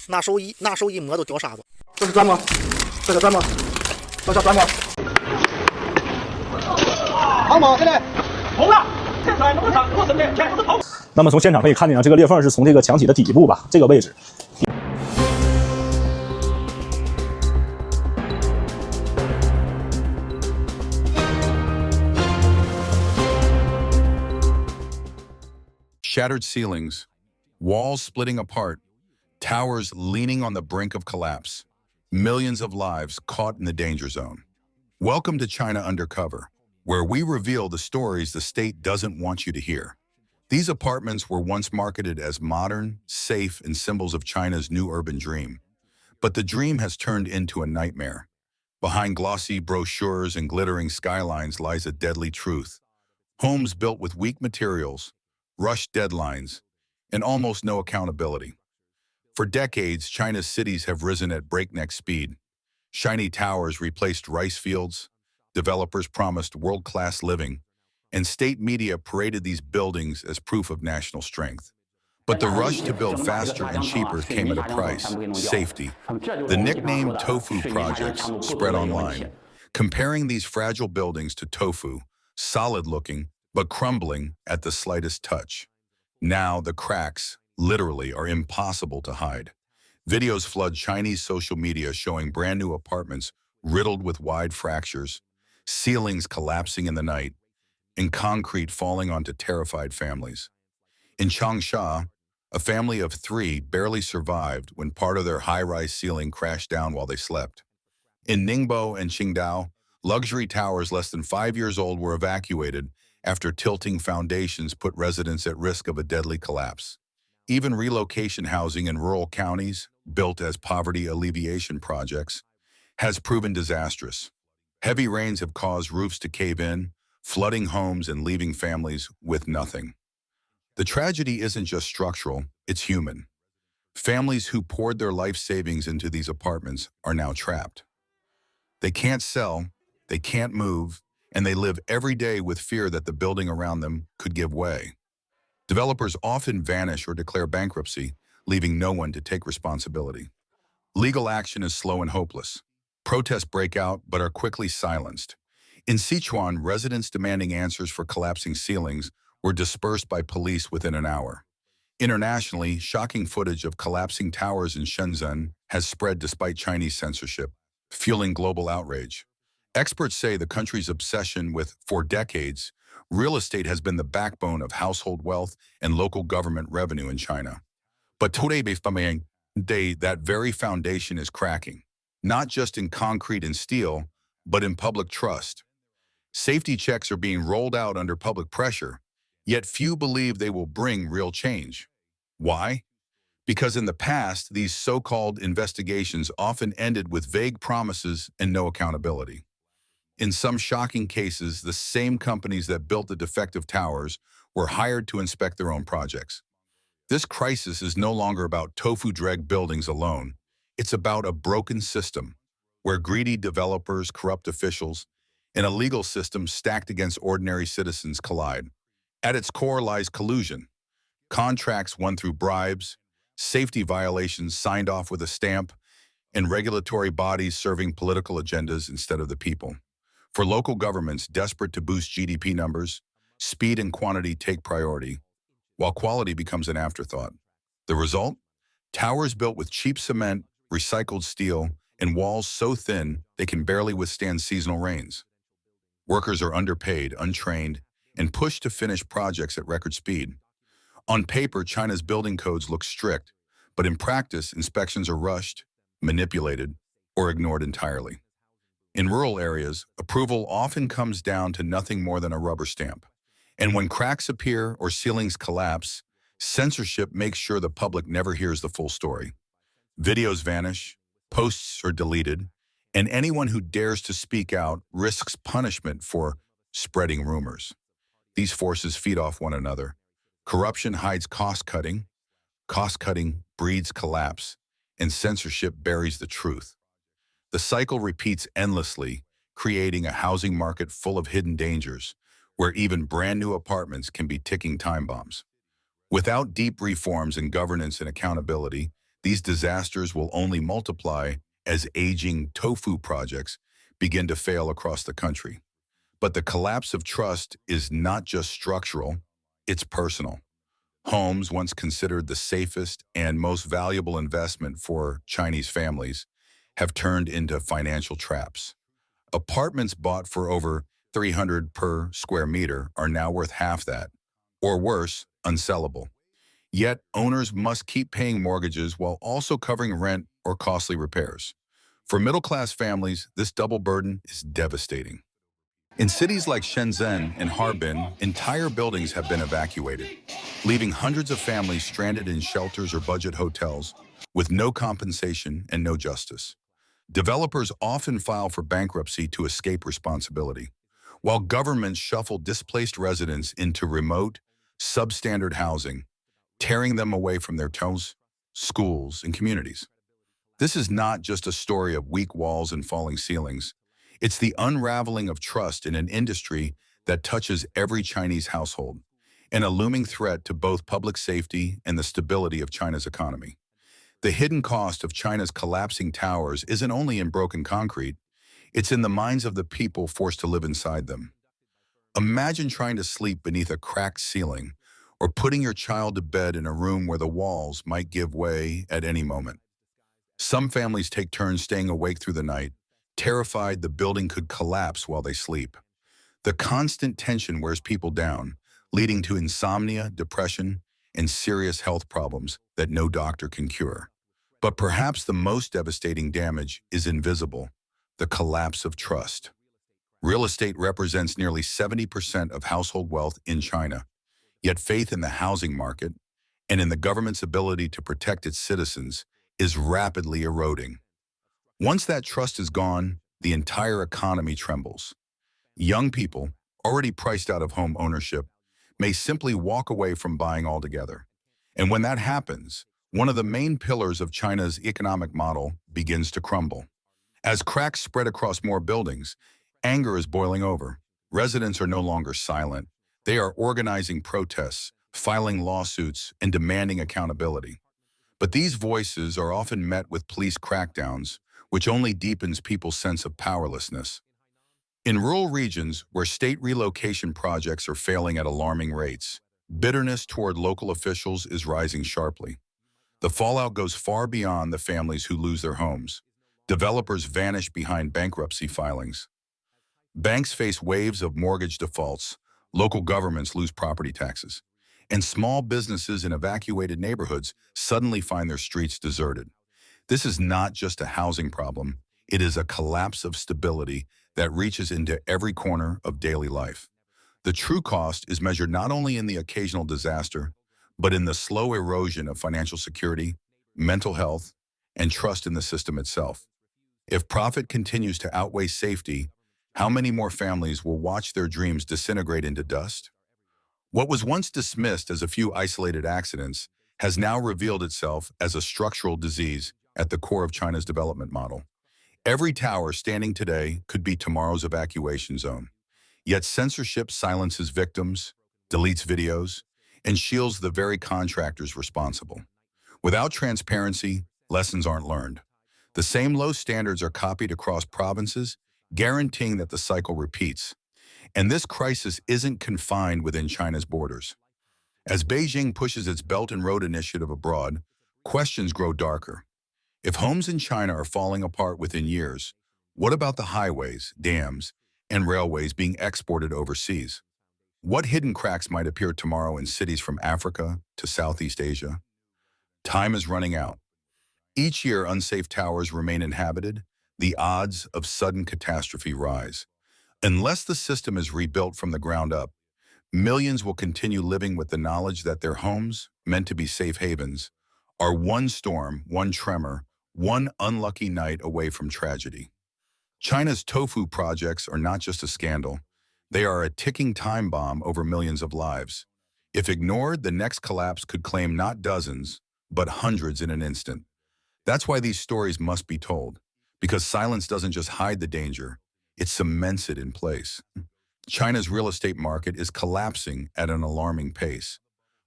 拿手一摸都掉沙子。这是砖吗？这是砖吗？这叫砖吗？好吗？现在红了，现在农场过程的全部是头。那么从现场可以看见啊，这个裂缝是从这个墙体的底部吧，这个位置。Shattered ceilings, walls splitting apart, towers leaning on the brink of collapse, millions of lives caught in the danger zone. Welcome to China Undercover, where we reveal the stories the state doesn't want you to hear. These apartments were once marketed as modern, safe, and symbols of China's new urban dream. But the dream has turned into a nightmare. Behind glossy brochures and glittering skylines lies a deadly truth. Homes built with weak materials, rushed deadlines, and almost no accountability. For decades, China's cities have risen at breakneck speed. Shiny towers replaced rice fields, developers promised world-class living, and state media paraded these buildings as proof of national strength. But the rush to build faster and cheaper came at a price: safety. The nickname tofu projects spread online, comparing these fragile buildings to tofu, solid-looking, but crumbling at the slightest touch. Now the cracks, literally, are impossible to hide. Videos flood Chinese social media showing brand new apartments riddled with wide fractures, ceilings collapsing in the night, and concrete falling onto terrified families. In Changsha, a family of 3 barely survived when part of their high-rise ceiling crashed down while they slept. In Ningbo and Qingdao, luxury towers less than 5 years old were evacuated after tilting foundations put residents at risk of a deadly collapse. Even relocation housing in rural counties, built as poverty alleviation projects, has proven disastrous. Heavy rains have caused roofs to cave in, flooding homes and leaving families with nothing. The tragedy isn't just structural, it's human. Families who poured their life savings into these apartments are now trapped. They can't sell, they can't move, and they live every day with fear that the building around them could give way. Developers often vanish or declare bankruptcy, leaving no one to take responsibility. Legal action is slow and hopeless. Protests break out but are quickly silenced. In Sichuan, residents demanding answers for collapsing ceilings were dispersed by police within an hour. Internationally, shocking footage of collapsing towers in Shenzhen has spread despite Chinese censorship, fueling global outrage. Experts say the country's obsession with, for decades, real estate has been the backbone of household wealth and local government revenue in China. But today, that very foundation is cracking, not just in concrete and steel, but in public trust. Safety checks are being rolled out under public pressure, yet few believe they will bring real change. Why? Because in the past, these so-called investigations often ended with vague promises and no accountability. In some shocking cases, the same companies that built the defective towers were hired to inspect their own projects. This crisis is no longer about tofu-dreg buildings alone. It's about a broken system where greedy developers, corrupt officials, and a legal system stacked against ordinary citizens collide. At its core lies collusion. Contracts won through bribes, safety violations signed off with a stamp, and regulatory bodies serving political agendas instead of the people. For local governments desperate to boost GDP numbers, speed and quantity take priority, while quality becomes an afterthought. The result? Towers built with cheap cement, recycled steel, and walls so thin they can barely withstand seasonal rains. Workers are underpaid, untrained, and pushed to finish projects at record speed. On paper, China's building codes look strict, but in practice, inspections are rushed, manipulated, or ignored entirely. In rural areas, approval often comes down to nothing more than a rubber stamp. And when cracks appear or ceilings collapse, censorship makes sure the public never hears the full story. Videos vanish, posts are deleted, and anyone who dares to speak out risks punishment for spreading rumors. These forces feed off one another. Corruption hides cost-cutting breeds collapse, and censorship buries the truth. The cycle repeats endlessly, creating a housing market full of hidden dangers, where even brand new apartments can be ticking time bombs. Without deep reforms in governance and accountability, These disasters will only multiply as aging tofu projects begin to fail across the country. But the collapse of trust is not just structural, it's personal. Homes, once considered the safest and most valuable investment for Chinese families, have turned into financial traps. Apartments bought for over 300 per square meter are now worth half that, or worse, unsellable. Yet owners must keep paying mortgages while also covering rent or costly repairs. For middle-class families, this double burden is devastating. In cities like Shenzhen and Harbin, entire buildings have been evacuated, leaving hundreds of families stranded in shelters or budget hotels with no compensation and no justice. Developers often file for bankruptcy to escape responsibility, while governments shuffle displaced residents into remote, substandard housing, tearing them away from their homes, schools, and communities. This is not just a story of weak walls and falling ceilings. It's the unraveling of trust in an industry that touches every Chinese household, and a looming threat to both public safety and the stability of China's economy. The hidden cost of China's collapsing towers isn't only in broken concrete, it's in the minds of the people forced to live inside them. Imagine trying to sleep beneath a cracked ceiling, or putting your child to bed in a room where the walls might give way at any moment. Some families take turns staying awake through the night, terrified the building could collapse while they sleep. The constant tension wears people down, leading to insomnia, depression, and serious health problems that no doctor can cure. But perhaps the most devastating damage is invisible: the collapse of trust. Real estate represents nearly 70% of household wealth in China, yet faith in the housing market and in the government's ability to protect its citizens is rapidly eroding. Once that trust is gone, the entire economy trembles. Young people, already priced out of home ownership, may simply walk away from buying altogether. And when that happens, one of the main pillars of China's economic model begins to crumble. As cracks spread across more buildings, anger is boiling over. Residents are no longer silent. They are organizing protests, filing lawsuits, and demanding accountability. But these voices are often met with police crackdowns, which only deepens people's sense of powerlessness. In rural regions where state relocation projects are failing at alarming rates, bitterness toward local officials is rising sharply. The fallout goes far beyond the families who lose their homes. Developers vanish behind bankruptcy filings. Banks face waves of mortgage defaults, local governments lose property taxes, and small businesses in evacuated neighborhoods suddenly find their streets deserted. This is not just a housing problem, it is a collapse of stability that reaches into every corner of daily life. The true cost is measured not only in the occasional disaster, but in the slow erosion of financial security, mental health, and trust in the system itself. If profit continues to outweigh safety, how many more families will watch their dreams disintegrate into dust? What was once dismissed as a few isolated accidents has now revealed itself as a structural disease at the core of China's development model. Every tower standing today could be tomorrow's evacuation zone. Yet censorship silences victims, deletes videos, and shields the very contractors responsible. Without transparency, lessons aren't learned. The same low standards are copied across provinces, guaranteeing that the cycle repeats. And this crisis isn't confined within China's borders. As Beijing pushes its Belt and Road Initiative abroad, questions grow darker. If homes in China are falling apart within years, what about the highways, dams, and railways being exported overseas? What hidden cracks might appear tomorrow in cities from Africa to Southeast Asia? Time is running out. Each year, unsafe towers remain inhabited, the odds of sudden catastrophe rise. Unless the system is rebuilt from the ground up, millions will continue living with the knowledge that their homes, meant to be safe havens, are one storm, one tremor, one unlucky night away from tragedy. China's tofu projects are not just a scandal. They are a ticking time bomb over millions of lives. If ignored, the next collapse could claim not dozens, but hundreds in an instant. That's why these stories must be told, because silence doesn't just hide the danger, it cements it in place. China's real estate market is collapsing at an alarming pace.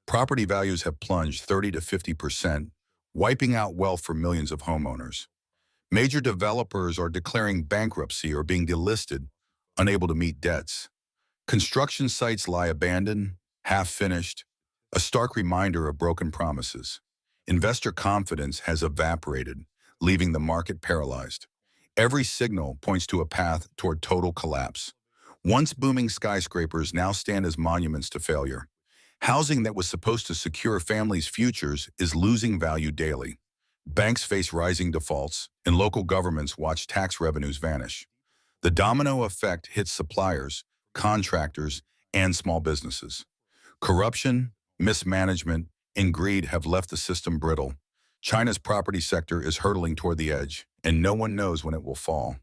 Property values have plunged 30 to 50%, wiping out wealth for millions of homeowners. Major developers are declaring bankruptcy or being delisted, unable to meet debts. Construction sites lie abandoned, half-finished, a stark reminder of broken promises. Investor confidence has evaporated, leaving the market paralyzed. Every signal points to a path toward total collapse. Once booming skyscrapers now stand as monuments to failure. Housing that was supposed to secure families' futures is losing value daily. Banks face rising defaults, and local governments watch tax revenues vanish. The domino effect hits suppliers, contractors, and small businesses. Corruption, mismanagement, and greed have left the system brittle. China's property sector is hurtling toward the edge, and no one knows when it will fall.